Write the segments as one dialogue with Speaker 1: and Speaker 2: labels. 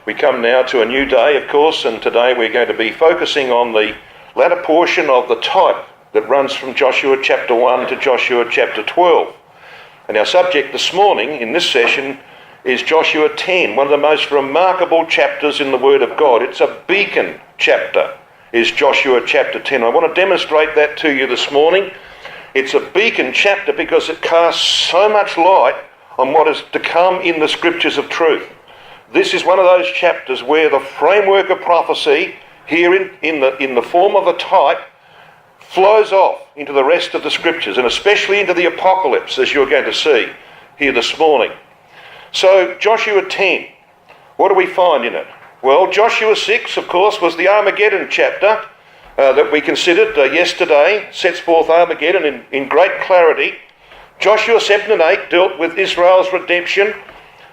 Speaker 1: We come now to a new day, of course, and today we're going to be focusing on the latter portion of the type that runs from Joshua chapter 1 to Joshua chapter 12. And our subject this morning in this session is Joshua 10, one of the most remarkable chapters in the Word of God. It's a beacon chapter, is Joshua chapter 10. I want to demonstrate that to you this morning. It's a beacon chapter because it casts so much light on what is to come in the scriptures of truth. This is one of those chapters where the framework of prophecy, here in the form of a type, flows off into the rest of the scriptures, and especially into the apocalypse, as you're going to see here this morning. So, Joshua 10, what do we find in it? Well, Joshua 6, of course, was the Armageddon chapter that we considered yesterday, sets forth Armageddon in great clarity. Joshua 7 and 8 dealt with Israel's redemption.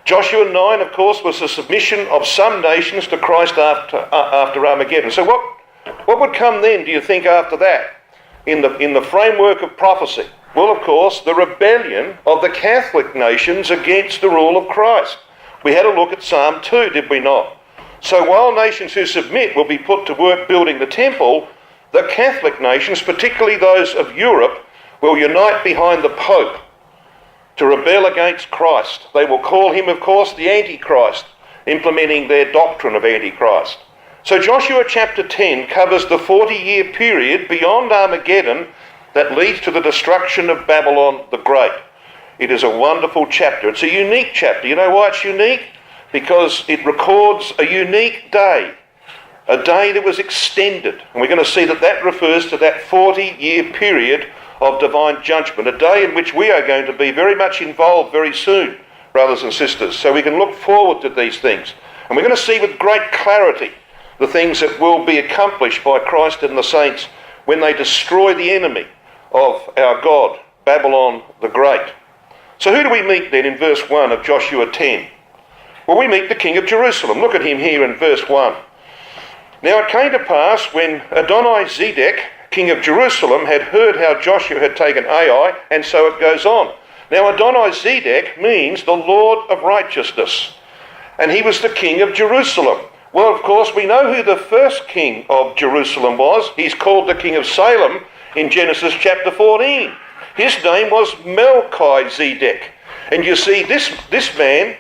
Speaker 1: Joshua 9, of course, was the submission of some nations to Christ after Armageddon. So what would come then, do you think, after that, in the framework of prophecy? Well, of course, the rebellion of the Catholic nations against the rule of Christ. We had a look at Psalm 2, did we not? So while nations who submit will be put to work building the temple, the Catholic nations, particularly those of Europe, will unite behind the Pope to rebel against Christ. They will call him, of course, the Antichrist, implementing their doctrine of Antichrist. So Joshua chapter 10 covers the 40-year period beyond Armageddon that leads to the destruction of Babylon the Great. It is a wonderful chapter. It's a unique chapter. You know why it's unique? Because it records a unique day, a day that was extended. And we're going to see that refers to that 40-year period of divine judgment, a day in which we are going to be very much involved very soon, brothers and sisters. So we can look forward to these things. And we're going to see with great clarity the things that will be accomplished by Christ and the saints when they destroy the enemy of our God, Babylon the Great. So who do we meet then in verse 1 of Joshua 10? Well, we meet the king of Jerusalem. Look at him here in verse 1. Now it came to pass when Adoni-Zedek, king of Jerusalem, had heard how Joshua had taken Ai, and so it goes on. Now Adoni-Zedek means the Lord of righteousness, and he was the king of Jerusalem. Well, of course, we know who the first king of Jerusalem was. He's called the king of Salem in Genesis chapter 14. His name was Melchizedek. And you see, this man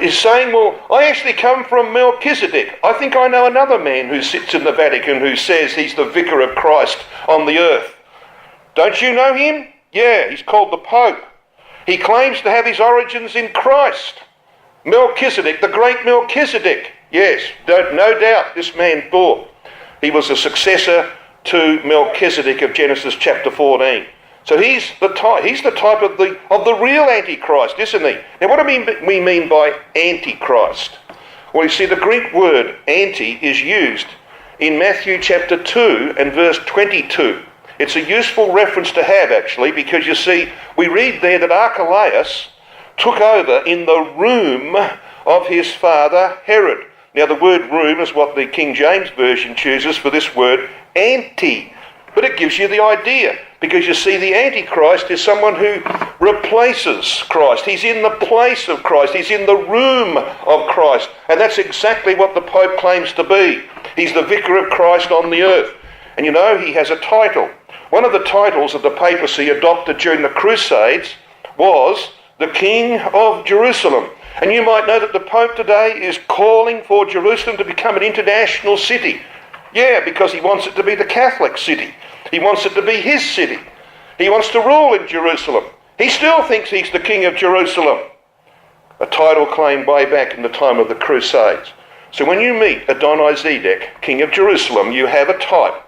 Speaker 1: is saying, well, I actually come from Melchizedek. I think I know another man who sits in the Vatican who says he's the vicar of Christ on the earth. Don't you know him? Yeah, he's called the Pope. He claims to have his origins in Christ. Melchizedek, the great Melchizedek. Yes, no doubt this man thought he was a successor to Melchizedek of Genesis chapter 14. So he's the type of the real Antichrist, isn't he? Now what do we mean by Antichrist? Well, you see, the Greek word anti is used in Matthew chapter 2 and verse 22. It's a useful reference to have, actually, because you see, we read there that Archelaus took over in the room of his father Herod. Now the word room is what the King James Version chooses for this word anti. But it gives you the idea, because you see, the Antichrist is someone who replaces Christ. He's in the place of Christ. He's in the room of Christ. And that's exactly what the Pope claims to be. He's the vicar of Christ on the earth. And you know, he has a title. One of the titles of the papacy adopted during the Crusades was the King of Jerusalem. And you might know that the Pope today is calling for Jerusalem to become an international city. Yeah, because he wants it to be the Catholic city. He wants it to be his city. He wants to rule in Jerusalem. He still thinks he's the king of Jerusalem. A title claimed way back in the time of the Crusades. So when you meet Adoni-Zedek, king of Jerusalem, you have a type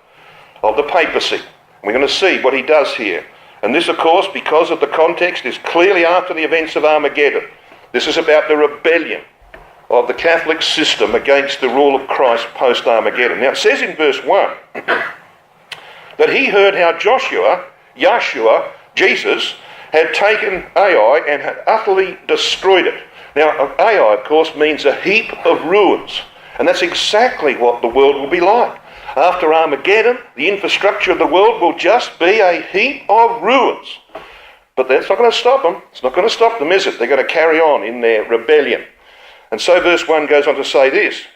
Speaker 1: of the papacy. We're going to see what he does here. And this, of course, because of the context, is clearly after the events of Armageddon. This is about the rebellion of the Catholic system against the rule of Christ post-Armageddon. Now it says in verse 1 that he heard how Yeshua, Jesus, had taken Ai and had utterly destroyed it. Now Ai, of course, means a heap of ruins. And that's exactly what the world will be like. After Armageddon, the infrastructure of the world will just be a heap of ruins. But that's not going to stop them. It's not going to stop them, is it? They're going to carry on in their rebellion. And so verse 1 goes on to say this,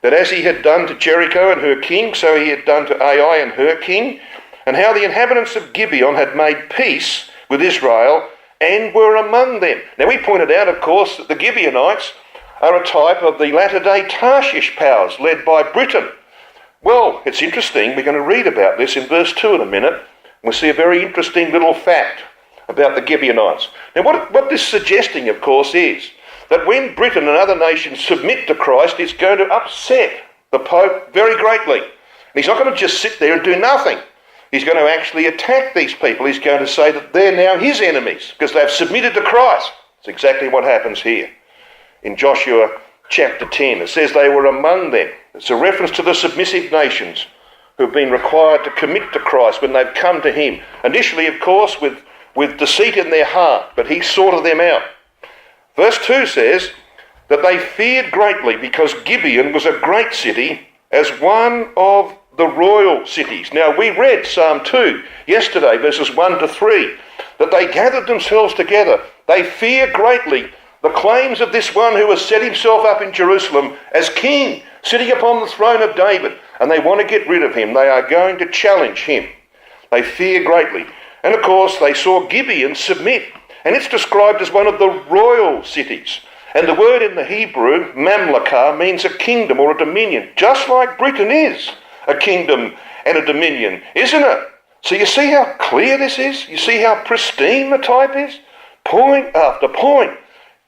Speaker 1: that as he had done to Jericho and her king, so he had done to Ai and her king, and how the inhabitants of Gibeon had made peace with Israel and were among them. Now we pointed out, of course, that the Gibeonites are a type of the latter-day Tarshish powers led by Britain. Well, it's interesting, we're going to read about this in verse 2 in a minute. We'll see a very interesting little fact about the Gibeonites. Now what this is suggesting, of course, is that when Britain and other nations submit to Christ, it's going to upset the Pope very greatly. And he's not going to just sit there and do nothing. He's going to actually attack these people. He's going to say that they're now his enemies because they've submitted to Christ. It's exactly what happens here. In Joshua chapter 10, it says they were among them. It's a reference to the submissive nations who've been required to commit to Christ when they've come to him. Initially, of course, with deceit in their heart, but he sorted them out. Verse 2 says that they feared greatly because Gibeon was a great city, as one of the royal cities. Now, we read Psalm 2 yesterday, verses 1 to 3, that they gathered themselves together. They fear greatly the claims of this one who has set himself up in Jerusalem as king, sitting upon the throne of David, and they want to get rid of him. They are going to challenge him. They fear greatly. And of course, they saw Gibeon submit, and it's described as one of the royal cities. And the word in the Hebrew, mamlakah, means a kingdom or a dominion, just like Britain is a kingdom and a dominion, isn't it? So you see how clear this is? You see how pristine the type is? Point after point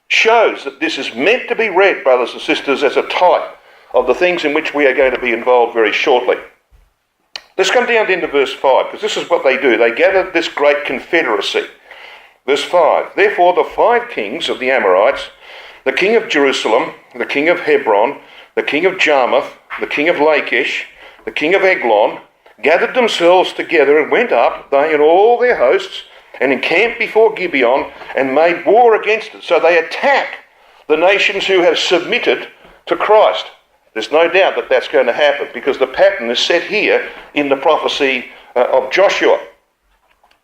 Speaker 1: shows that this is meant to be read, brothers and sisters, as a type of the things in which we are going to be involved very shortly. Let's come down into verse 5, because this is what they do. They gather this great confederacy. Verse 5, therefore the 5 kings of the Amorites, the king of Jerusalem, the king of Hebron, the king of Jarmuth, the king of Lachish, the king of Eglon, gathered themselves together and went up, they and all their hosts, and encamped before Gibeon and made war against it. So they attack the nations who have submitted to Christ. There's no doubt that that's going to happen because the pattern is set here in the prophecy of Joshua.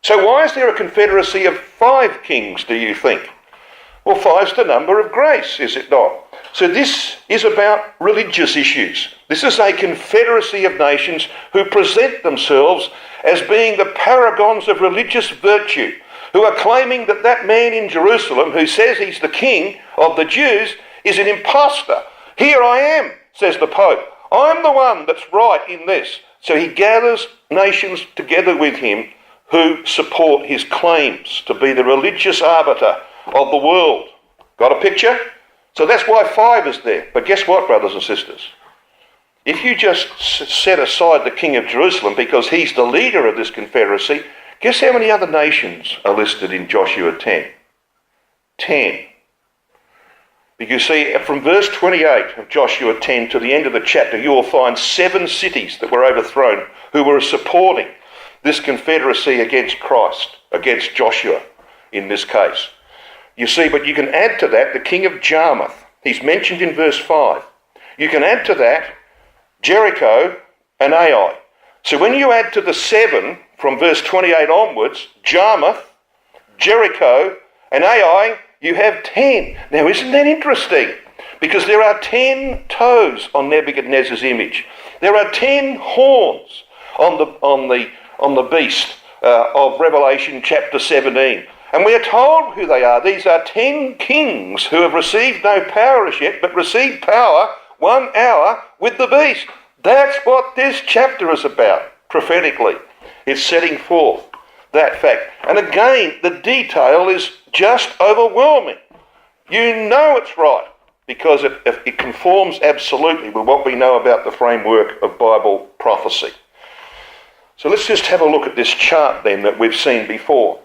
Speaker 1: So why is there a confederacy of 5 kings, do you think? Well, 5's the number of grace, is it not? So this is about religious issues. This is a confederacy of nations who present themselves as being the paragons of religious virtue, who are claiming that that man in Jerusalem who says he's the king of the Jews is an impostor. Here I am, says the Pope. I'm the one that's right in this. So he gathers nations together with him who support his claims to be the religious arbiter of the world. Got a picture? So that's why 5 is there. But guess what, brothers and sisters? If you just set aside the king of Jerusalem because he's the leader of this confederacy, guess how many other nations are listed in Joshua 10? 10. Because you see, from verse 28 of Joshua 10 to the end of the chapter, you will find 7 cities that were overthrown who were supporting this confederacy against Christ, against Joshua in this case. You see, but you can add to that the king of Jarmuth. He's mentioned in verse 5. You can add to that Jericho and Ai. So when you add to the 7 from verse 28 onwards, Jarmuth, Jericho and Ai, you have 10. Now isn't that interesting? Because there are 10 toes on Nebuchadnezzar's image. There are 10 horns on the beast of Revelation chapter 17. And we are told who they are. These are 10 kings who have received no power as yet, but received power 1 hour with the beast. That's what this chapter is about, prophetically. It's setting forth that fact. And again, the detail is just overwhelming. You know it's right, because it conforms absolutely with what we know about the framework of Bible prophecy. So let's just have a look at this chart then that we've seen before.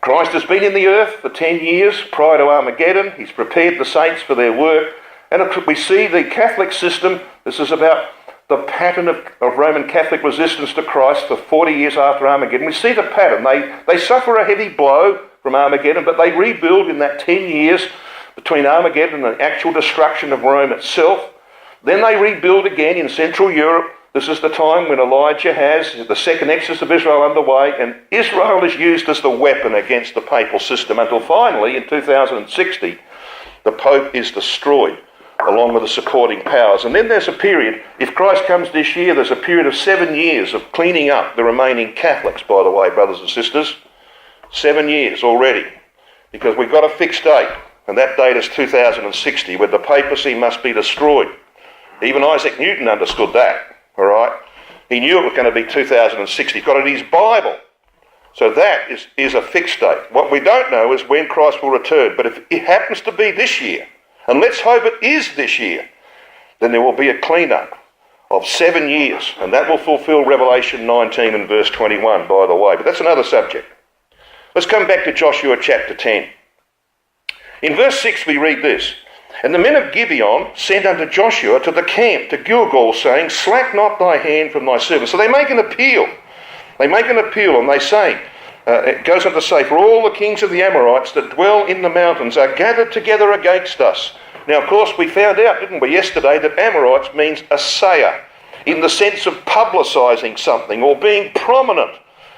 Speaker 1: Christ has been in the earth for 10 years prior to Armageddon. He's prepared the saints for their work. And we see the Catholic system, this is about the pattern of Roman Catholic resistance to Christ for 40 years after Armageddon. We see the pattern. They suffer a heavy blow from Armageddon, but they rebuild in that 10 years between Armageddon and the actual destruction of Rome itself. Then they rebuild again in Central Europe. This is the time when Elijah has the second exodus of Israel underway, and Israel is used as the weapon against the papal system until finally, in 2060, the Pope is destroyed. along with the supporting powers. And then there's a period, if Christ comes this year, there's a period of 7 years of cleaning up the remaining Catholics, by the way, brothers and sisters. 7 years already, because we've got a fixed date, and that date is 2060, where the papacy must be destroyed. Even Isaac Newton understood that, all right? He knew it was going to be 2060. He got it in his Bible. So that is a fixed date. What we don't know is when Christ will return. But if it happens to be this year, and let's hope it is this year, then there will be a clean-up of 7 years, and that will fulfill Revelation 19 and verse 21, by the way. But that's another subject. Let's come back to Joshua chapter 10. In verse 6 we read this: "And the men of Gibeon sent unto Joshua to the camp to Gilgal, saying, Slack not thy hand from thy servant." So they make an appeal. They make an appeal, and they say, it goes on to say, "For all the kings of the Amorites that dwell in the mountains are gathered together against us." Now, of course, we found out, didn't we, yesterday, that Amorites means a sayer, in the sense of publicising something or being prominent.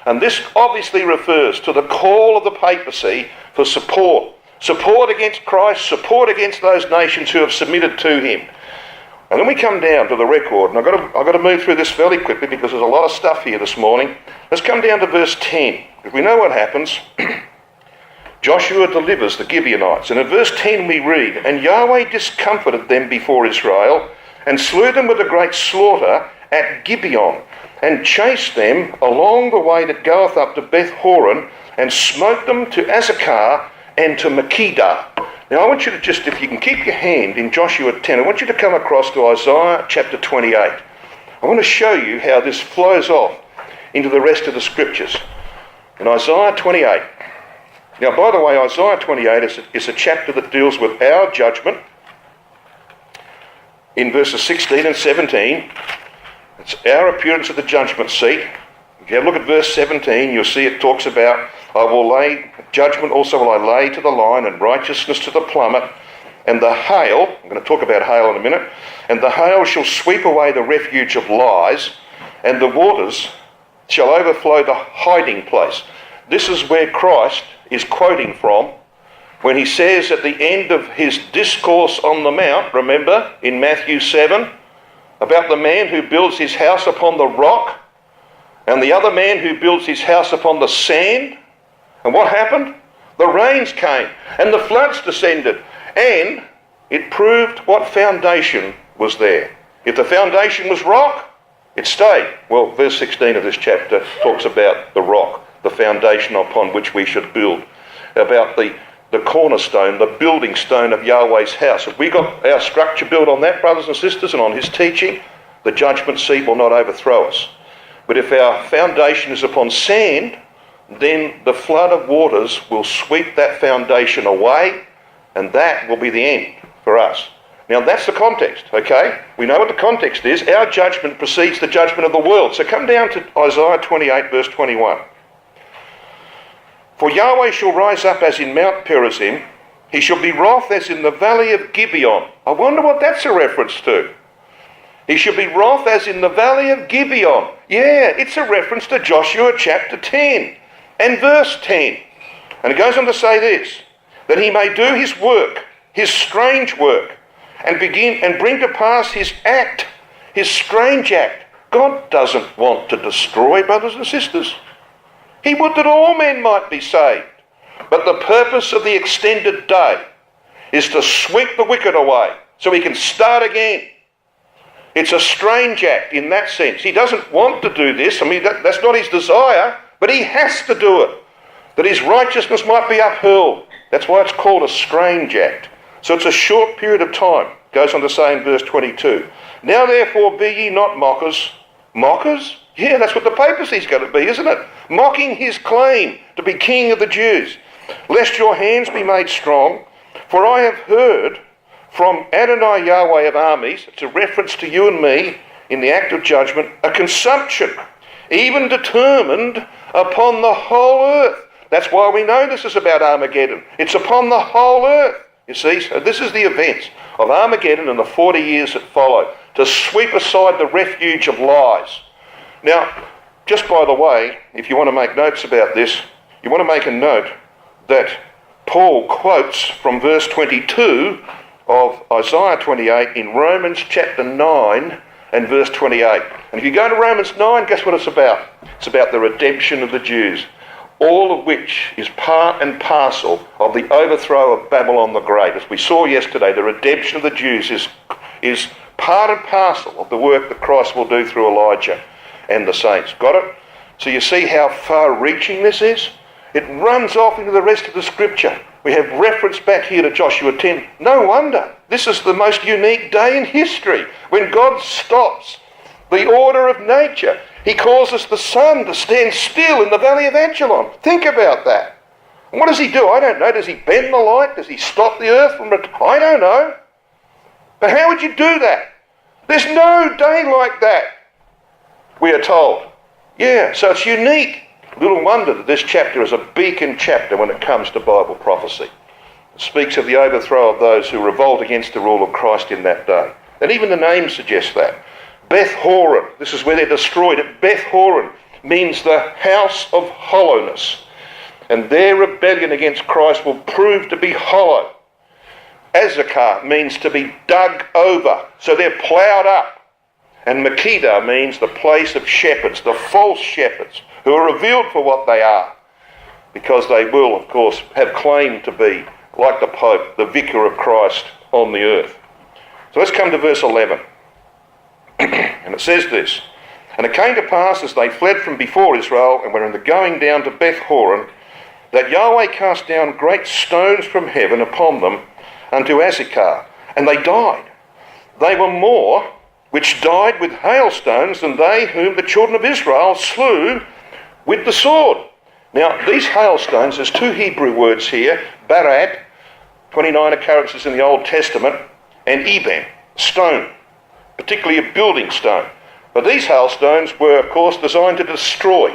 Speaker 1: And this obviously refers to the call of the papacy for support. Support against Christ, support against those nations who have submitted to him. And then we come down to the record, and I've got to move through this fairly quickly because there's a lot of stuff here this morning. Let's come down to verse 10. If we know what happens, Joshua delivers the Gibeonites. And in verse 10 we read, "And Yahweh discomfited them before Israel, and slew them with a great slaughter at Gibeon, and chased them along the way that goeth up to Beth Horon, and smote them to Azekah and to Makkedah." Now I want you to just, if you can keep your hand in Joshua 10, I want you to come across to Isaiah chapter 28. I want to show you how this flows off into the rest of the scriptures. In Isaiah 28. Now, by the way, Isaiah 28 is a chapter that deals with our judgment. In verses 16 and 17, it's our appearance at the judgment seat. If you have a look at verse 17, you'll see it talks about, "I will lay judgment also will I lay to the line, and righteousness to the plummet, and the hail," I'm going to talk about hail in a minute, "and the hail shall sweep away the refuge of lies, and the waters shall overflow the hiding place." This is where Christ is quoting from when he says at the end of his discourse on the mount, remember, in Matthew 7, about the man who builds his house upon the rock and the other man who builds his house upon the sand. And what happened? The rains came and the floods descended, and it proved what foundation was there. If the foundation was rock, it stayed. Well, verse 16 of this chapter talks about the rock, the foundation upon which we should build, about the cornerstone, the building stone of Yahweh's house. If we got our structure built on that, brothers and sisters, and on his teaching, the judgment seat will not overthrow us. But if our foundation is upon sand, then the flood of waters will sweep that foundation away, and that will be the end for us. Now that's the context, okay? We know what the context is. Our judgment precedes the judgment of the world. So come down to Isaiah 28 verse 21. "For Yahweh shall rise up as in Mount Perazim, he shall be wroth as in the valley of Gibeon." I wonder what that's a reference to. He shall be wroth as in the valley of Gibeon. Yeah, it's a reference to Joshua chapter 10 and verse 10. And it goes on to say this, "That he may do his work, his strange work, and begin and bring to pass his act, his strange act." God doesn't want to destroy, brothers and sisters. He would that all men might be saved. But the purpose of the extended day is to sweep the wicked away so he can start again. It's a strange act in that sense. He doesn't want to do this. I mean, that's not his desire, but he has to do it, that his righteousness might be upheld. That's why it's called a strange act. So it's a short period of time. Goes on to say in verse 22, "Now therefore be ye not mockers." Mockers? Yeah, that's what the papacy's going to be, isn't it? Mocking his claim to be king of the Jews. "Lest your hands be made strong, for I have heard from Adonai Yahweh of armies," it's a reference to you and me in the act of judgment, "a consumption, even determined upon the whole earth." That's why we know this is about Armageddon. It's upon the whole earth. You see, so this is the events of Armageddon and the 40 years that follow, to sweep aside the refuge of lies. Now, just by the way, if you want to make notes about this, you want to make a note that Paul quotes from verse 22 of Isaiah 28 in Romans chapter 9 and verse 28. And if you go to Romans 9, guess what it's about? It's about the redemption of the Jews, all of which is part and parcel of the overthrow of Babylon the Great. As we saw yesterday, the redemption of the Jews is part and parcel of the work that Christ will do through Elijah and the saints. Got it? So you see how far-reaching this is? It runs off into the rest of the scripture. We have reference back here to Joshua 10. No wonder. This is the most unique day in history when God stops the order of nature. He causes the sun to stand still in the valley of Ajalon. Think about that. And what does he do? I don't know. Does he bend the light? Does he stop the earth from... I don't know. But how would you do that? There's no day like that, we are told. Yeah, so it's unique. Little wonder that this chapter is a beacon chapter when it comes to Bible prophecy. It speaks of the overthrow of those who revolt against the rule of Christ in that day. And even the name suggests that. Beth Horon, this is where they're destroyed. Beth Horon means the house of hollowness. And their rebellion against Christ will prove to be hollow. Azekah means to be dug over. So they're ploughed up. And Makkedah means the place of shepherds, the false shepherds, who are revealed for what they are, because they will, of course, have claimed to be, like the Pope, the vicar of Christ on the earth. So let's come to verse 11. And it says this, "And it came to pass as they fled from before Israel and were in the going down to Beth Horon, that Yahweh cast down great stones from heaven upon them unto Azekah, and they died. They were more which died with hailstones than they whom the children of Israel slew with the sword." Now, these hailstones, there's two Hebrew words here, barad, 29 occurrences in the Old Testament, and eben, stone, particularly a building stone. But these hailstones were, of course, designed to destroy.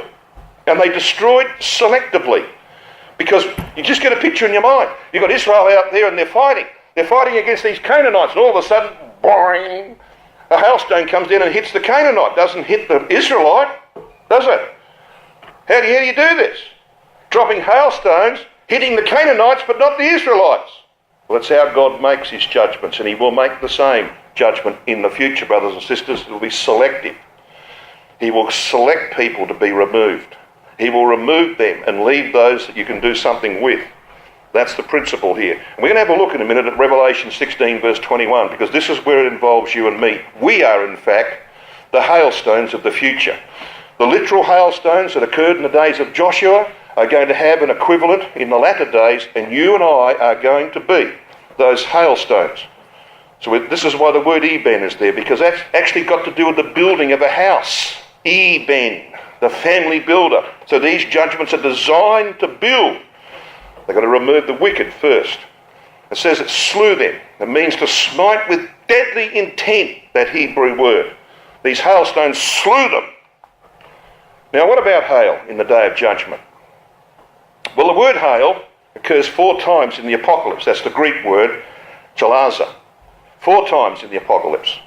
Speaker 1: And they destroyed selectively. Because you just get a picture in your mind. You've got Israel out there and they're fighting. They're fighting against these Canaanites, and all of a sudden, boing, a hailstone comes in and hits the Canaanite. Doesn't hit the Israelite, does it? How do you do this? Dropping hailstones, hitting the Canaanites, but not the Israelites. Well, that's how God makes his judgments, and he will make the same judgment in the future, brothers and sisters. It will be selective. He will select people to be removed. He will remove them and leave those that you can do something with. That's the principle here. And we're going to have a look in a minute at Revelation 16 verse 21, because this is where it involves you and me. We are, in fact, the hailstones of the future. The literal hailstones that occurred in the days of Joshua are going to have an equivalent in the latter days, and you and I are going to be those hailstones. So this is why the word Eben is there, because that's actually got to do with the building of a house. Eben, the family builder. So these judgments are designed to build. They've got to remove the wicked first. It says it slew them. It means to smite with deadly intent, that Hebrew word. These hailstones slew them. Now, what about hail in the day of judgment? Well, the word hail occurs 4 times in the Apocalypse. That's the Greek word, chalaza. 4 times in the Apocalypse.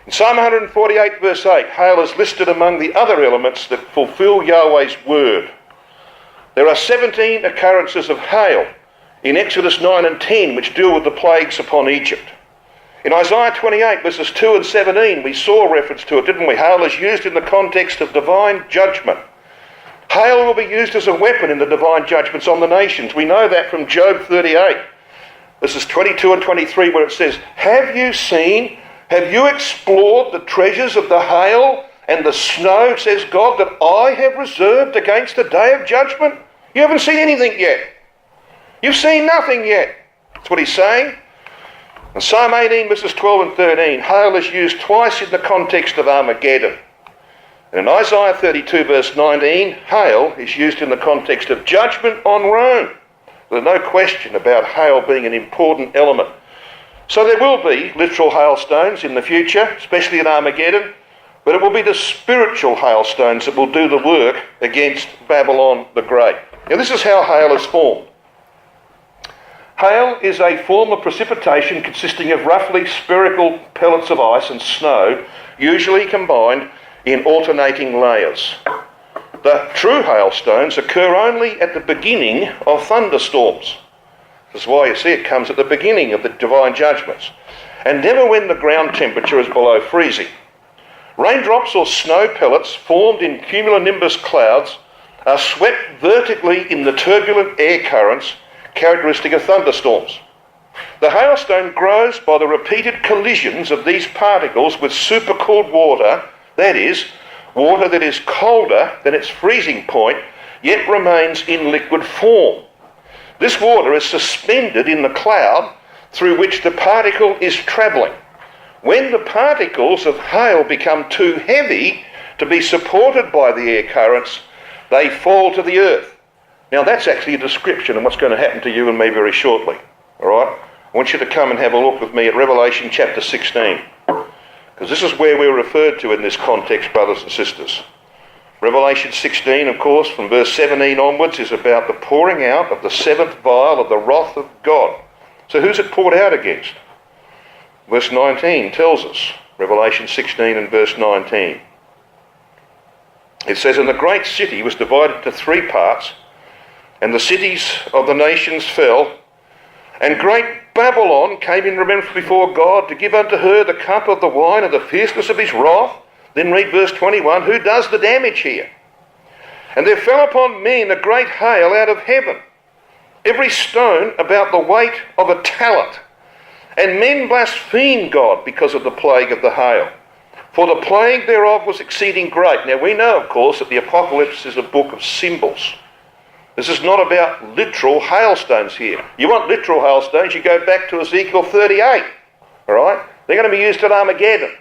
Speaker 1: In Psalm 148 verse 8, hail is listed among the other elements that fulfill Yahweh's word. There are 17 occurrences of hail in Exodus 9 and 10 which deal with the plagues upon Egypt. In Isaiah 28 verses 2 and 17 we saw reference to it, didn't we? Hail is used in the context of divine judgment. Hail will be used as a weapon in the divine judgments on the nations. We know that from Job 38. Verses 22 and 23 where it says, "Have you seen, have you explored the treasures of the hail and the snow, says God, that I have reserved against the day of judgment?" You haven't seen anything yet. You've seen nothing yet. That's what he's saying. In Psalm 18 verses 12 and 13, hail is used twice in the context of Armageddon. And in Isaiah 32 verse 19, hail is used in the context of judgment on Rome. There's no question about hail being an important element. So there will be literal hailstones in the future, especially in Armageddon, but it will be the spiritual hailstones that will do the work against Babylon the Great. Now this is how hail is formed. Hail is a form of precipitation consisting of roughly spherical pellets of ice and snow, usually combined in alternating layers. The true hailstones occur only at the beginning of thunderstorms. That's why you see it comes at the beginning of the divine judgments. And never when the ground temperature is below freezing. Raindrops or snow pellets formed in cumulonimbus clouds are swept vertically in the turbulent air currents characteristic of thunderstorms. The hailstone grows by the repeated collisions of these particles with supercooled water, that is, water that is colder than its freezing point, yet remains in liquid form. This water is suspended in the cloud through which the particle is travelling. When the particles of hail become too heavy to be supported by the air currents, they fall to the earth. Now that's actually a description of what's going to happen to you and me very shortly. All right? I want you to come and have a look with me at Revelation chapter 16. Because this is where we're referred to in this context, brothers and sisters. Revelation 16, of course, from verse 17 onwards, is about the pouring out of the seventh vial of the wrath of God. So who's it poured out against? Verse 19 tells us, Revelation 16 and verse 19. It says, "And the great city was divided into three parts, and the cities of the nations fell, and great Babylon came in remembrance before God to give unto her the cup of the wine of the fierceness of his wrath." Then read verse 21. Who does the damage here? "And there fell upon men a great hail out of heaven, every stone about the weight of a talent. And men blasphemed God because of the plague of the hail. For the plague thereof was exceeding great." Now we know, of course, that the Apocalypse is a book of symbols. This is not about literal hailstones here. You want literal hailstones, you go back to Ezekiel 38. All right? They're going to be used at Armageddon.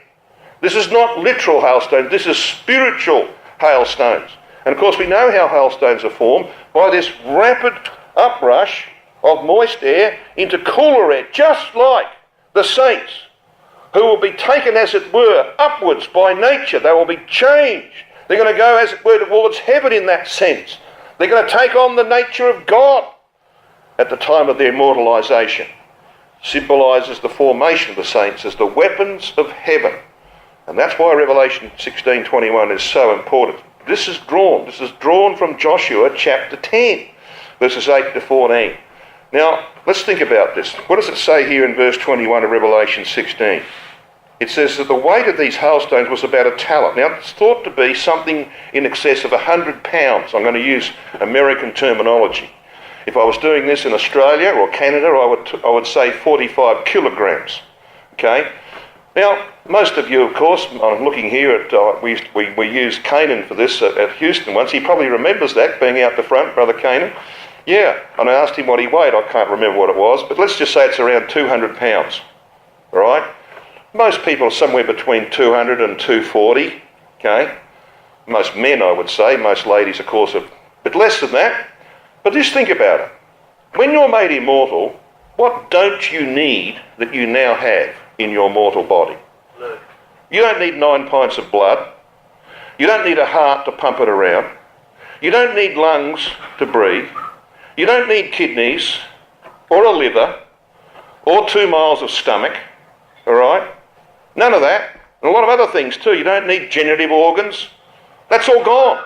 Speaker 1: This is not literal hailstones. This is spiritual hailstones. And of course we know how hailstones are formed by this rapid uprush of moist air into cooler air, just like the saints, who will be taken, as it were, upwards by nature. They will be changed. They're going to go, as it were, towards heaven in that sense. They're going to take on the nature of God at the time of their immortalisation. Symbolises the formation of the saints as the weapons of heaven. And that's why Revelation 16:21 is so important. This is drawn from Joshua chapter 10, verses 8 to 14. Now, let's think about this. What does it say here in verse 21 of Revelation 16? It says that the weight of these hailstones was about a talent. Now, it's thought to be something in excess of 100 pounds. I'm going to use American terminology. If I was doing this in Australia or Canada, I would say 45 kilograms. Okay? Now, most of you, of course, I'm looking here at, we used Canaan for this at Houston once. He probably remembers that, being out the front, Brother Canaan. Yeah, and I asked him what he weighed. I can't remember what it was, but let's just say it's around 200 pounds. All right? Most people are somewhere between 200 and 240, okay? Most men, I would say. Most ladies, of course, are a bit less than that. But just think about it. When you're made immortal, what don't you need that you now have in your mortal body? You don't need 9 pints of blood. You don't need a heart to pump it around. You don't need lungs to breathe. You don't need kidneys or a liver or 2 miles of stomach, all right? None of that. And a lot of other things too. You don't need generative organs. That's all gone,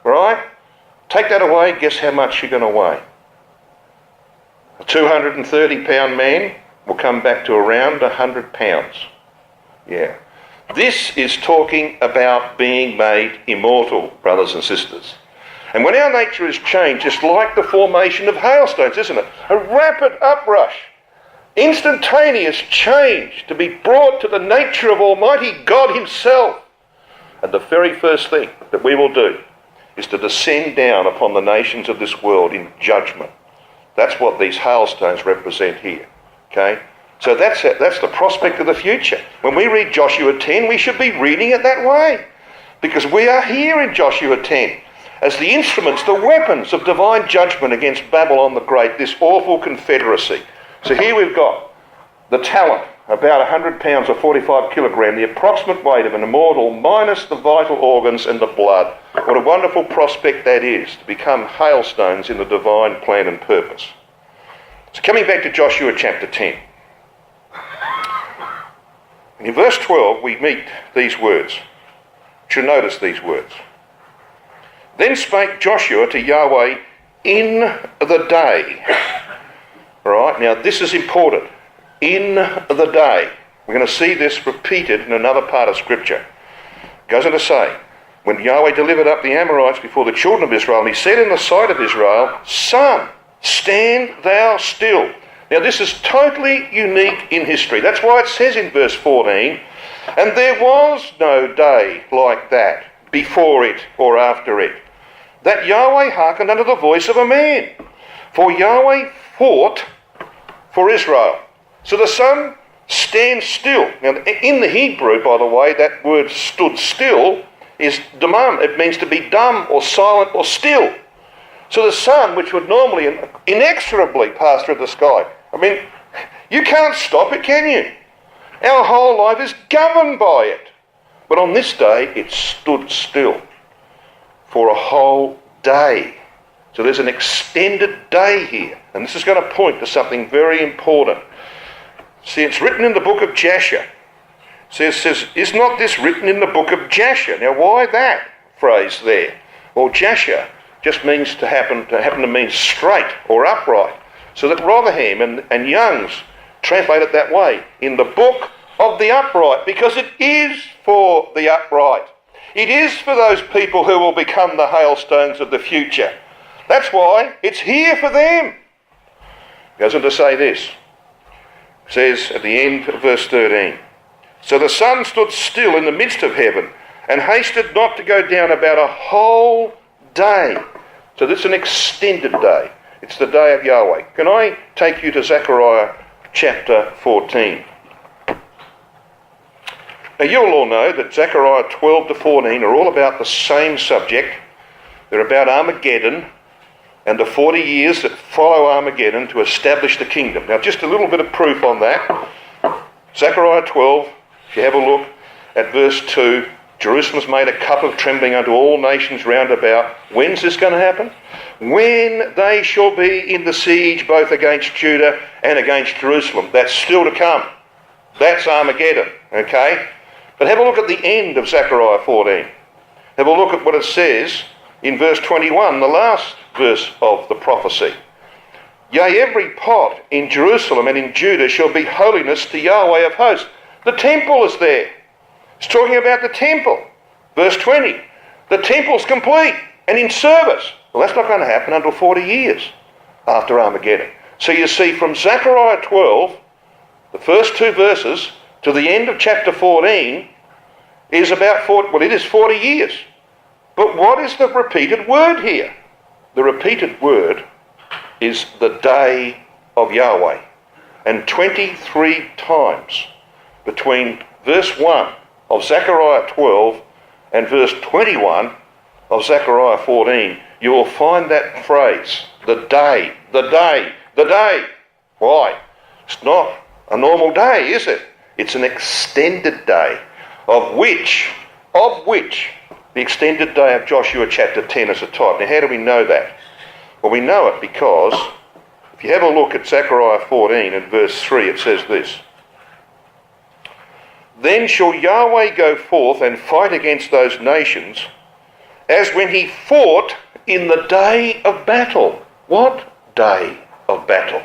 Speaker 1: all right? Take that away, guess how much you're going to weigh? A 230-pound man will come back to around 100 pounds. Yeah. This is talking about being made immortal, brothers and sisters. And when our nature is changed, it's like the formation of hailstones, isn't it? A rapid uprush, instantaneous change to be brought to the nature of Almighty God himself. And the very first thing that we will do is to descend down upon the nations of this world in judgment. That's what these hailstones represent here. Okay? So that's the prospect of the future. When we read Joshua 10, we should be reading it that way. Because we are here in Joshua 10 as the instruments, the weapons of divine judgment against Babylon the Great, this awful confederacy. So here we've got the talent, about 100 pounds or 45 kilogram, the approximate weight of an immortal minus the vital organs and the blood. What a wonderful prospect that is, to become hailstones in the divine plan and purpose. So coming back to Joshua chapter 10. In verse 12 we meet these words. You should notice these words. "Then spake Joshua to Yahweh in the day." All right, now this is important. In the day, we're going to see this repeated in another part of Scripture. It goes on to say, when Yahweh delivered up the Amorites before the children of Israel, and he said in the sight of Israel, Sun, stand thou still. Now this is totally unique in history. That's why it says in verse 14, and there was no day like that before it or after it, that Yahweh hearkened unto the voice of a man. For Yahweh fought for Israel. So the sun stands still. Now in the Hebrew, by the way, that word stood still is damam. It means to be dumb or silent or still. So the sun, which would normally inexorably pass through the sky, I mean, you can't stop it, can you? Our whole life is governed by it. But on this day, it stood still for a whole day. So there's an extended day here. And this is going to point to something very important. See, it's written in the book of Jasher. It says, is not this written in the book of Jasher? Now, why that phrase there? Well, Jasher just means to happen to mean straight or upright. So that Rotherham and Young's translate it that way. In the book of the upright, because it is for the upright. It is for those people who will become the hailstones of the future. That's why it's here for them. It goes on to say this. It says at the end of verse 13, so the sun stood still in the midst of heaven and hasted not to go down about a whole day. So this is an extended day. It's the day of Yahweh. Can I take you to Zechariah chapter 14? Now you'll all know that Zechariah 12 to 14 are all about the same subject. They're about Armageddon and the 40 years that follow Armageddon to establish the kingdom. Now just a little bit of proof on that. Zechariah 12, if you have a look at verse 2, Jerusalem's made a cup of trembling unto all nations round about. When's this going to happen? When they shall be in the siege both against Judah and against Jerusalem. That's still to come. That's Armageddon, okay? But have a look at the end of Zechariah 14. Have a look at what it says in verse 21, the last verse of the prophecy. Yea, every pot in Jerusalem and in Judah shall be holiness to Yahweh of hosts. The temple is there. It's talking about the temple. Verse 20, the temple's complete and in service. Well, that's not going to happen until 40 years after Armageddon. So you see from Zechariah 12, the first two verses, to the end of chapter 14 is about 40, well, it is 40 years. But what is the repeated word here? The repeated word is the day of Yahweh. And 23 times between verse 1 of Zechariah 12 and verse 21 of Zechariah 14, you will find that phrase, the day, the day, the day. Why? It's not a normal day, is it? It's an extended day, of which the extended day of Joshua chapter 10 is a type. Now, how do we know that? Well, we know it because if you have a look at Zechariah 14 and verse 3, it says this. Then shall Yahweh go forth and fight against those nations as when he fought in the day of battle. What day of battle?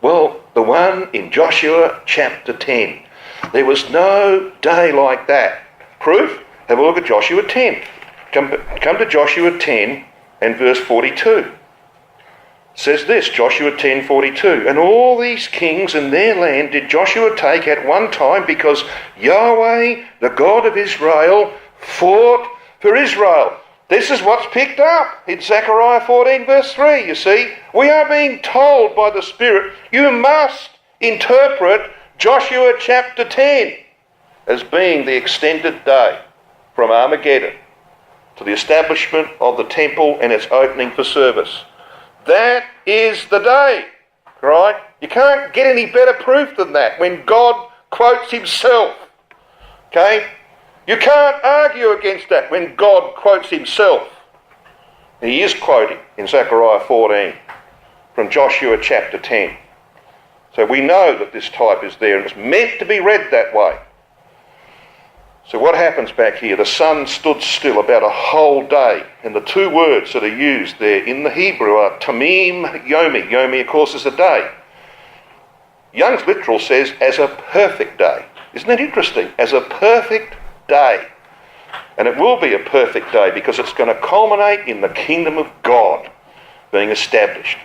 Speaker 1: Well, the one in Joshua chapter 10. There was no day like that. Proof? Have a look at Joshua 10. Come to Joshua 10 and verse 42. It says this, Joshua 10:42. And all these kings and their land did Joshua take at one time, because Yahweh, the God of Israel, fought for Israel. This is what's picked up in Zechariah 14 verse 3. You see, we are being told by the Spirit, you must interpret Joshua chapter 10 as being the extended day from Armageddon to the establishment of the temple and its opening for service. That is the day, right? You can't get any better proof than that when God quotes himself, okay? You can't argue against that when God quotes himself. He is quoting in Zechariah 14 from Joshua chapter 10. So we know that this type is there and it's meant to be read that way. So what happens back here? The sun stood still about a whole day. And the two words that are used there in the Hebrew are tamim yomi. Yomi, of course, is a day. Young's Literal says, as a perfect day. Isn't that interesting? As a perfect day. And it will be a perfect day because it's going to culminate in the kingdom of God being established.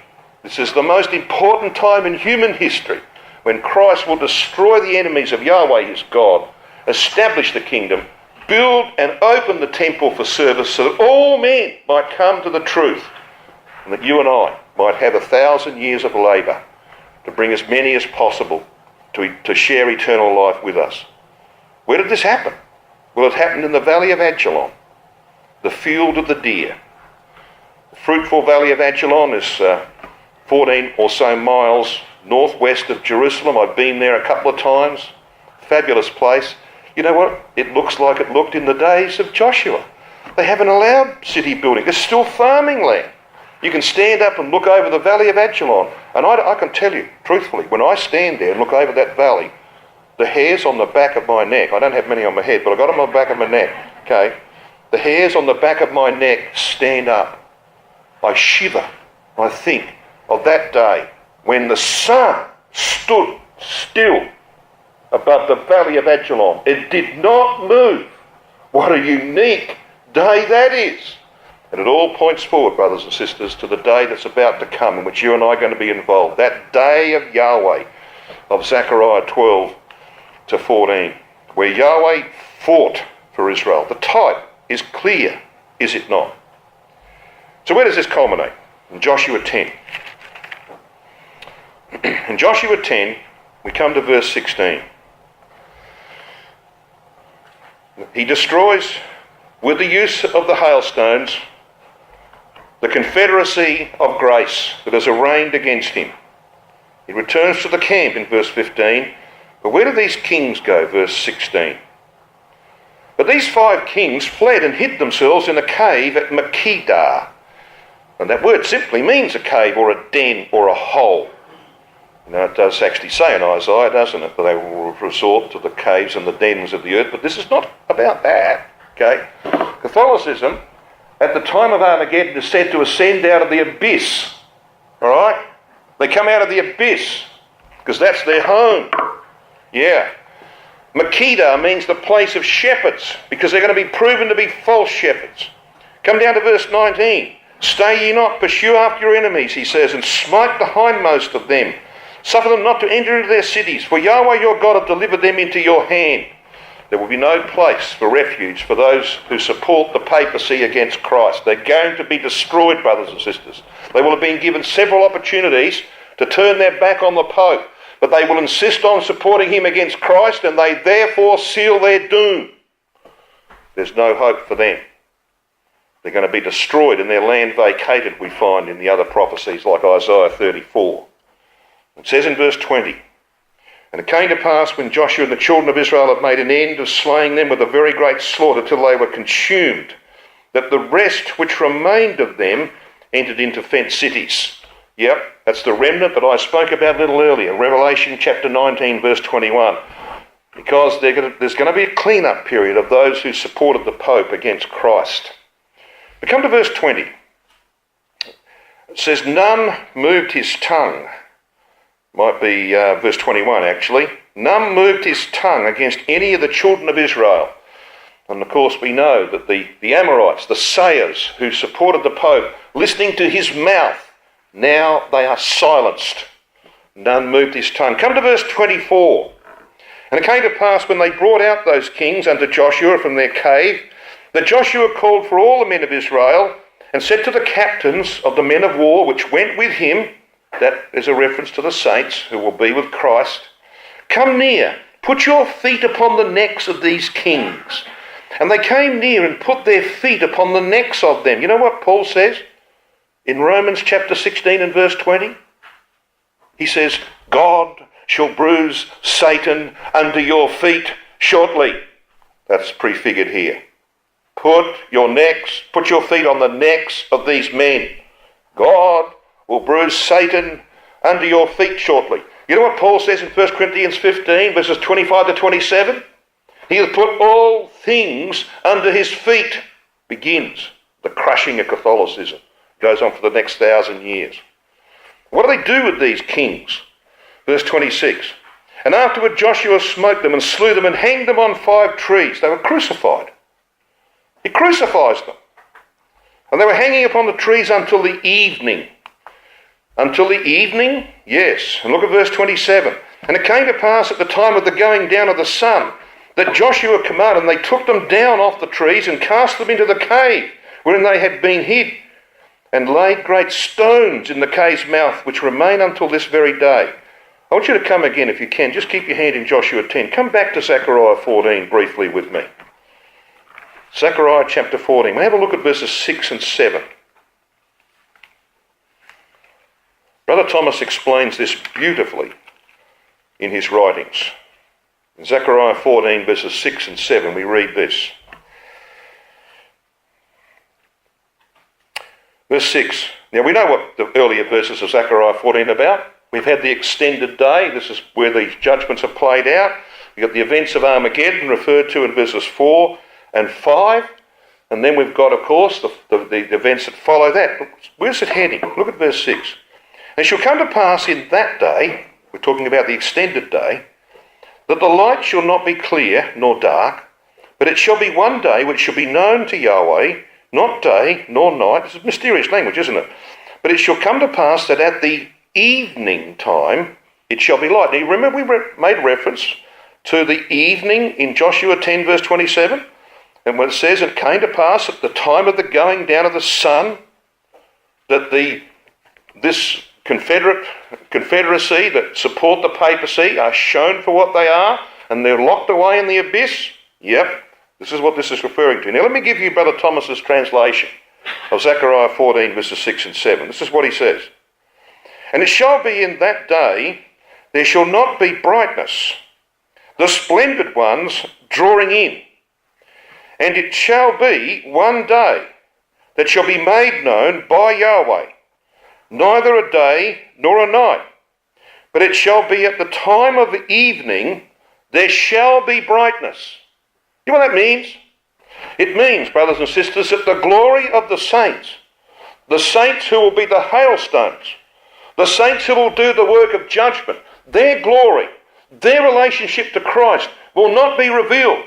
Speaker 1: This is the most important time in human history when Christ will destroy the enemies of Yahweh, his God, establish the kingdom, build and open the temple for service so that all men might come to the truth and that you and I might have 1,000 years of labour to bring as many as possible to share eternal life with us. Where did this happen? Well, it happened in the valley of Ajalon, the field of the deer. The fruitful valley of Ajalon is 14 or so miles northwest of Jerusalem. I've been there a couple of times. Fabulous place. You know what? It looks like it looked in the days of Joshua. They haven't allowed city building. There's still farming land. You can stand up and look over the valley of Ajalon. And I can tell you, truthfully, when I stand there and look over that valley, the hairs on the back of my neck, I don't have many on my head, but I've got them on the back of my neck, okay? The hairs on the back of my neck stand up. I shiver. I think of that day when the sun stood still above the valley of Ajalon. It did not move. What a unique day that is. And it all points forward, brothers and sisters, to the day that's about to come in which you and I are going to be involved. That day of Yahweh, of Zechariah 12 to 14, where Yahweh fought for Israel. The type is clear, is it not? So where does this culminate? In Joshua 10. In Joshua 10, we come to verse 16. He destroys, with the use of the hailstones, the confederacy of grace that is arraigned against him. He returns to the camp in verse 15. But where do these kings go? Verse 16. But these 5 kings fled and hid themselves in a cave at Makkedah. And that word simply means a cave or a den or a hole. You know, it does actually say in Isaiah, doesn't it, that they will resort to the caves and the dens of the earth. But this is not about that, okay? Catholicism, at the time of Armageddon, is said to ascend out of the abyss, all right? They come out of the abyss because that's their home. Yeah. Makkedah means the place of shepherds because they're going to be proven to be false shepherds. Come down to verse 19. Stay ye not, pursue after your enemies, he says, and smite the hindmost of them. Suffer them not to enter into their cities, for Yahweh your God hath delivered them into your hand. There will be no place for refuge for those who support the papacy against Christ. They're going to be destroyed, brothers and sisters. They will have been given several opportunities to turn their back on the Pope, but they will insist on supporting him against Christ, and they therefore seal their doom. There's no hope for them. They're going to be destroyed and their land vacated, we find in the other prophecies like Isaiah 34. It says in verse 20, And it came to pass when Joshua and the children of Israel had made an end of slaying them with a very great slaughter till they were consumed, that the rest which remained of them entered into fenced cities. Yep, that's the remnant that I spoke about a little earlier, Revelation chapter 19, verse 21. Because there's going to be a clean-up period of those who supported the Pope against Christ. We come to verse 20. It says, None moved his tongue. Might be verse 21 actually. None moved his tongue against any of the children of Israel. And of course we know that the Amorites, the Sayers who supported the Pope, listening to his mouth, now they are silenced. None moved his tongue. Come to verse 24. And it came to pass when they brought out those kings unto Joshua from their cave, that Joshua called for all the men of Israel and said to the captains of the men of war which went with him, that is a reference to the saints who will be with Christ, Come near, put your feet upon the necks of these kings. And they came near and put their feet upon the necks of them. You know what Paul says in Romans chapter 16 and verse 20? He says, God shall bruise Satan under your feet shortly. That's prefigured here. Put your feet on the necks of these men. God will bruise Satan under your feet shortly. You know what Paul says in 1 Corinthians 15, verses 25 to 27? He has put all things under his feet. Begins the crushing of Catholicism. Goes on for the next 1,000 years. What do they do with these kings? Verse 26. And afterward Joshua smote them and slew them and hanged them on 5 trees. They were crucified. He crucifies them. And they were hanging upon the trees until the evening. Until the evening? Yes. And look at verse 27. And it came to pass at the time of the going down of the sun that Joshua commanded, and they took them down off the trees and cast them into the cave wherein they had been hid, and laid great stones in the cave's mouth, which remain until this very day. I want you to come again if you can. Just keep your hand in Joshua 10. Come back to Zechariah 14 briefly with me. Zechariah chapter 14. We'll have a look at verses 6 and 7. Brother Thomas explains this beautifully in his writings. In Zechariah 14 verses 6 and 7 we read this. Verse 6. Now we know what the earlier verses of Zechariah 14 are about. We've had the extended day. This is where these judgments are played out. We've got the events of Armageddon referred to in verses 4 and 5. And then we've got, of course, the events that follow that. Where's it heading? Look at verse 6. And it shall come to pass in that day, we're talking about the extended day, that the light shall not be clear nor dark, but it shall be one day which shall be known to Yahweh, not day nor night. This is mysterious language, isn't it? But it shall come to pass that at the evening time it shall be light. Now you remember we made reference to the evening in Joshua 10 verse 27? And when it says it came to pass at the time of the going down of the sun that this confederacy that support the papacy are shown for what they are, and they're locked away in the abyss. Yep, this is what this is referring to. Now let me give you Brother Thomas's translation of Zechariah 14 verses 6 and 7. This is what he says. And it shall be in that day, there shall not be brightness, the splendid ones drawing in. And it shall be one day that shall be made known by Yahweh, neither a day nor a night. But it shall be at the time of the evening, there shall be brightness. You know what that means? It means, brothers and sisters, that the glory of the saints who will be the hailstones, the saints who will do the work of judgment, their glory, their relationship to Christ will not be revealed.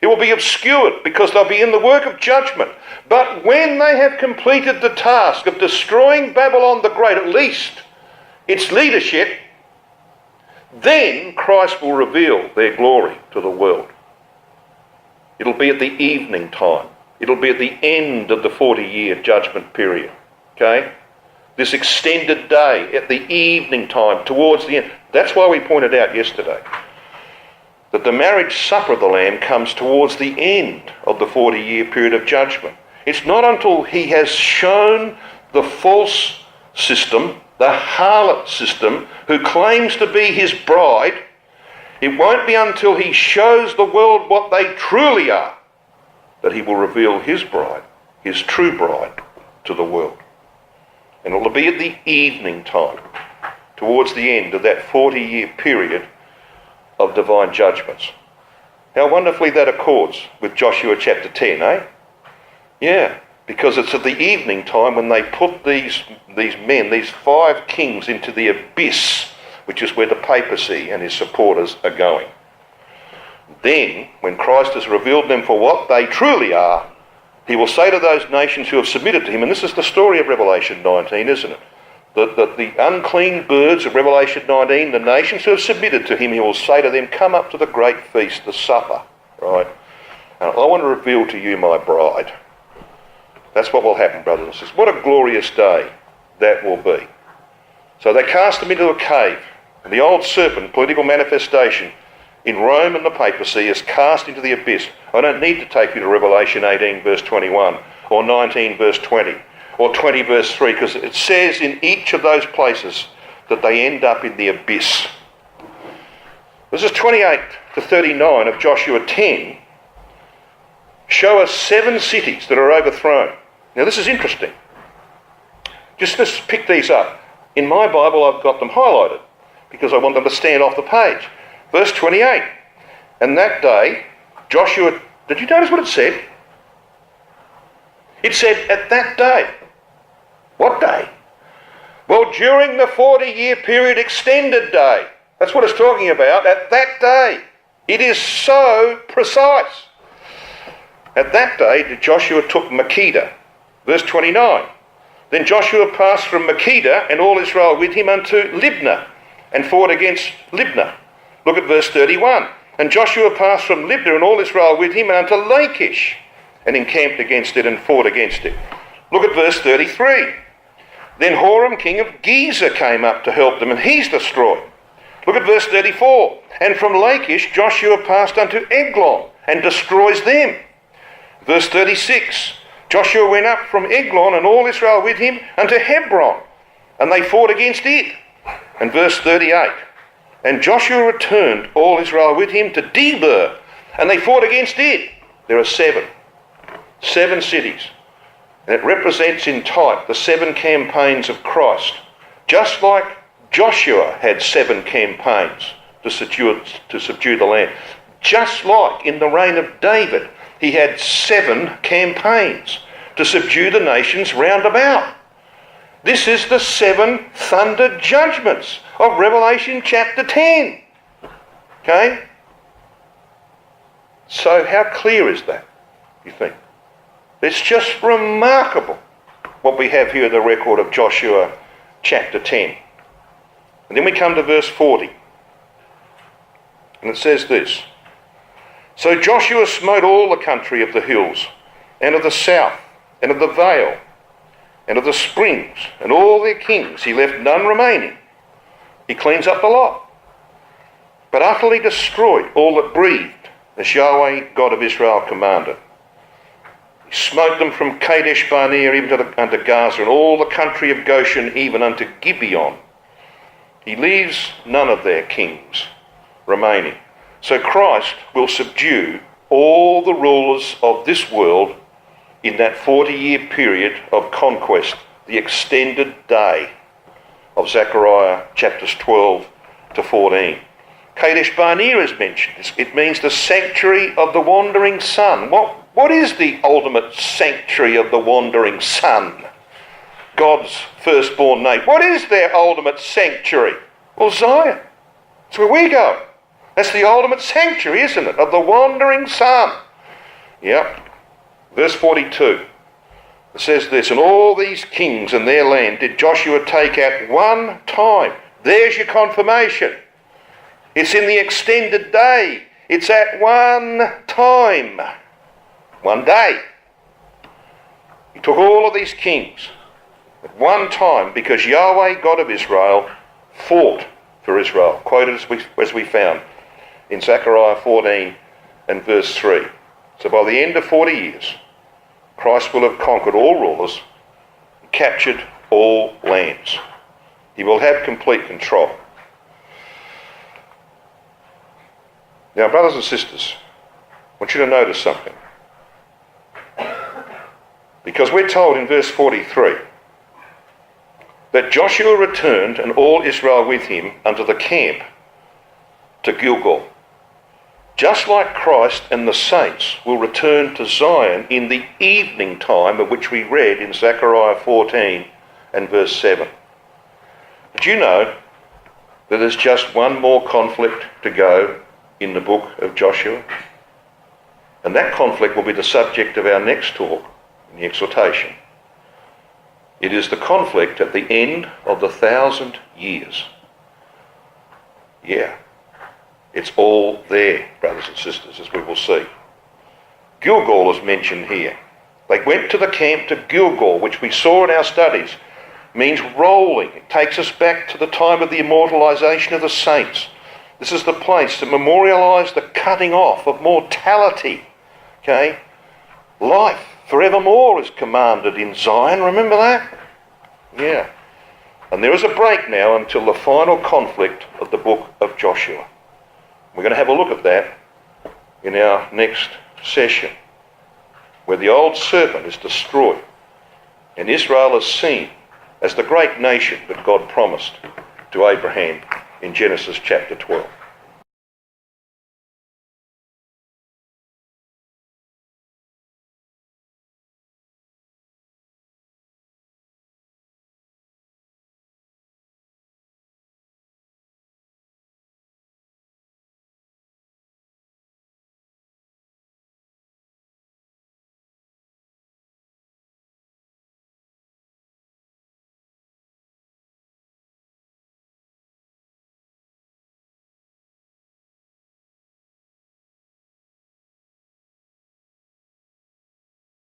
Speaker 1: It will be obscured because they'll be in the work of judgment. But when they have completed the task of destroying Babylon the Great, at least its leadership, then Christ will reveal their glory to the world. It'll be at the evening time. It'll be at the end of the 40-year judgment period. Okay? This extended day at the evening time, towards the end. That's why we pointed out yesterday that the marriage supper of the Lamb comes towards the end of the 40-year period of judgment. It's not until he has shown the false system, the harlot system, who claims to be his bride, it won't be until he shows the world what they truly are that he will reveal his bride, his true bride, to the world. And it will be at the evening time, towards the end of that 40-year period of divine judgments. How wonderfully that accords with Joshua chapter 10, eh? Yeah, because it's at the evening time when they put these men, these 5 kings, into the abyss, which is where the papacy and his supporters are going. Then, when Christ has revealed them for what they truly are, he will say to those nations who have submitted to him, and this is the story of Revelation 19, isn't it? That the unclean birds of Revelation 19, the nations who have submitted to him, he will say to them, come up to the great feast, the supper, right? And I want to reveal to you my bride. That's what will happen, brothers and sisters. What a glorious day that will be. So they cast them into a cave, and the old serpent, political manifestation in Rome and the papacy, is cast into the abyss. I don't need to take you to Revelation 18 verse 21 or 19 verse 20. Or 20 verse 3, because it says in each of those places that they end up in the abyss. Verses 28 to 39 of Joshua 10 show us 7 cities that are overthrown. Now this is interesting. Just let's pick these up. In my Bible I've got them highlighted because I want them to stand off the page. Verse 28. And that day, Joshua, did you notice what it said? It said, at that day. What day? Well, during the 40-year period extended day, that's what it's talking about, at that day. It is so precise. At that day, Joshua took Makkedah. Verse 29. Then Joshua passed from Makkedah and all Israel with him unto Libnah and fought against Libnah. Look at verse 31. And Joshua passed from Libnah and all Israel with him unto Lachish and encamped against it and fought against it. Look at verse 33. Then Horam, king of Gezer, came up to help them, and he's destroyed. Look at verse 34. And from Lachish Joshua passed unto Eglon and destroys them. Verse 36. Joshua went up from Eglon and all Israel with him unto Hebron, and they fought against it. And verse 38. And Joshua returned all Israel with him to Debir, and they fought against it. There are seven cities. And it represents in type the 7 campaigns of Christ. Just like Joshua had 7 campaigns to subdue the land. Just like in the reign of David, he had 7 campaigns to subdue the nations round about. This is the 7 thunder judgments of Revelation chapter 10. Okay? So how clear is that, you think? It's just remarkable what we have here in the record of Joshua chapter 10. And then we come to verse 40. And it says this. So Joshua smote all the country of the hills, and of the south, and of the vale, and of the springs, and all their kings. He left none remaining. He cleans up the lot. But utterly destroyed all that breathed, as Yahweh, God of Israel, commanded. He smote them from Kadesh Barnea even unto Gaza, and all the country of Goshen even unto Gibeon. He leaves none of their kings remaining. So Christ will subdue all the rulers of this world in that 40-year period of conquest, the extended day of Zechariah chapters 12 to 14. Kadesh Barnea is mentioned. It means the sanctuary of the wandering sun. What is the ultimate sanctuary of the wandering sun? God's firstborn nation. What is their ultimate sanctuary? Well, Zion. That's where we go. That's the ultimate sanctuary, isn't it? Of the wandering sun. Yep. Verse 42. It says this, and all these kings and their land did Joshua take at one time. There's your confirmation. It's in the extended day. It's at one time. One day. He took all of these kings at one time because Yahweh, God of Israel, fought for Israel. Quoted as we found in Zechariah 14 and verse 3. So by the end of 40 years, Christ will have conquered all rulers and captured all lands. He will have complete control. Now, brothers and sisters, I want you to notice something. Because we're told in verse 43 that Joshua returned and all Israel with him unto the camp to Gilgal. Just like Christ and the saints will return to Zion in the evening time, of which we read in Zechariah 14 and verse 7. But you know that there's just one more conflict to go in the book of Joshua. And that conflict will be the subject of our next talk in the exhortation. It is the conflict at the end of the 1,000 years. Yeah. It's all there, brothers and sisters, as we will see. Gilgal is mentioned here. They went to the camp to Gilgal, which we saw in our studies, means rolling. It takes us back to the time of the immortalisation of the saints. This is the place to memorialise the cutting off of mortality. Okay? Life forevermore is commanded in Zion. Remember that? Yeah. And there is a break now until the final conflict of the book of Joshua. We're going to have a look at that in our next session, where the old serpent is destroyed and Israel is seen as the great nation that God promised to Abraham in Genesis chapter 12.